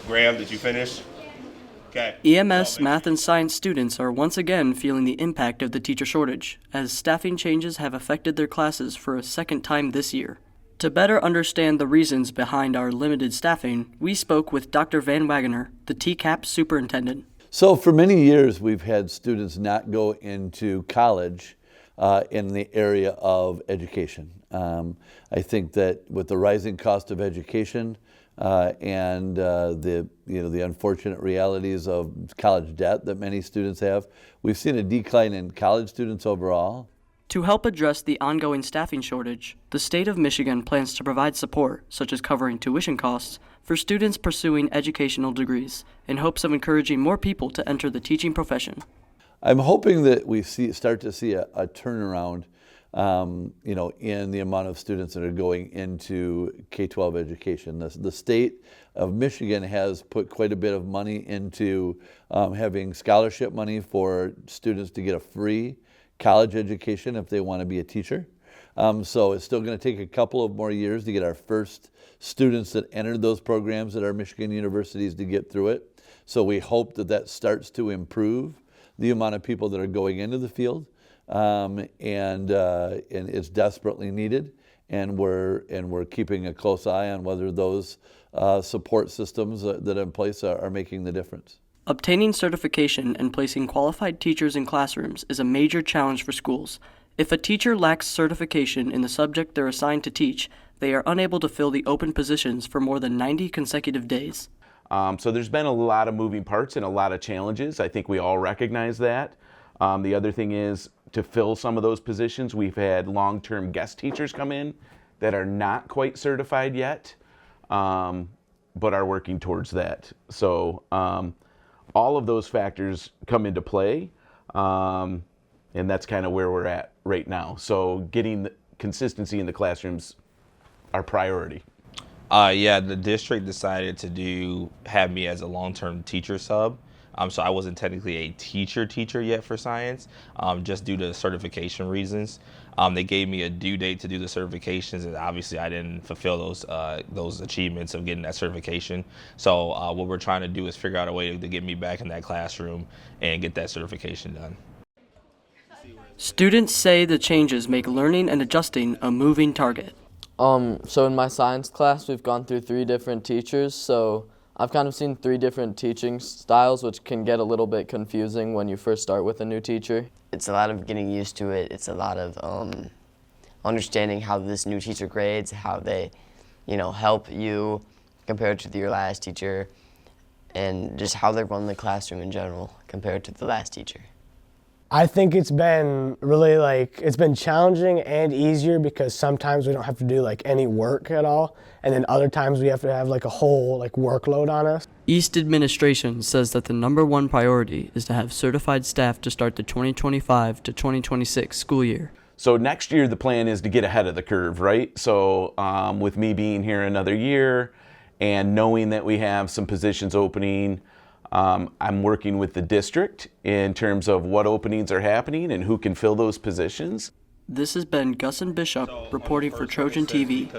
Graham, did you finish? Okay. EMS, math, and science students are once again feeling the impact of the teacher shortage, as staffing changes have affected their classes for a second time this year. To better understand the reasons behind our limited staffing, we spoke with Dr. Van Wagener, the TCAPS superintendent. So for many years, we've had students not go into college in the area of education. I think that with the rising cost of education and the unfortunate realities of college debt that many students have, we've seen a decline in college students overall. To help address the ongoing staffing shortage, the state of Michigan plans to provide support, such as covering tuition costs, for students pursuing educational degrees, in hopes of encouraging more people to enter the teaching profession. I'm hoping that we start to see a turnaround, in the amount of students that are going into K-12 education. The state of Michigan has put quite a bit of money into having scholarship money for students to get a free college education if they want to be a teacher. So it's still going to take a couple of more years to get our first students that entered those programs at our Michigan universities to get through it. So we hope that that starts to improve the amount of people that are going into the field, and it's desperately needed. And we're keeping a close eye on whether those support systems that are in place are making the difference. Obtaining certification and placing qualified teachers in classrooms is a major challenge for schools. If a teacher lacks certification in the subject they're assigned to teach, they are unable to fill the open positions for more than 90 consecutive days. So there's been a lot of moving parts and a lot of challenges. I think we all recognize that. The other thing is, to fill some of those positions, we've had long-term guest teachers come in that are not quite certified yet, but are working towards that. So all of those factors come into play, and that's kind of where we're at right now. So getting the consistency in the classrooms our priority. Yeah, the district decided to have me as a long-term teacher sub. So I wasn't technically a teacher yet for science, just due to certification reasons. They gave me a due date to do the certifications, and obviously I didn't fulfill those achievements of getting that certification. So what we're trying to do is figure out a way to get me back in that classroom and get that certification done. Students say the changes make learning and adjusting a moving target. So in my science class, we've gone through 3 different teachers, so I've kind of seen 3 different teaching styles, which can get a little bit confusing when you first start with a new teacher. It's a lot of getting used to it. It's a lot of understanding how this new teacher grades, how they, help you compared to your last teacher, and just how they run the classroom in general compared to the last teacher. I think it's been really it's been challenging and easier because sometimes we don't have to do any work at all, and then other times we have to have a whole workload on us. East administration says that the #1 priority is to have certified staff to start the 2025 to 2026 school year. So next year the plan is to get ahead of the curve, right? So with me being here another year and knowing that we have some positions opening, I'm working with the district in terms of what openings are happening and who can fill those positions. This has been Gus and Bishop reporting for Trojan TV.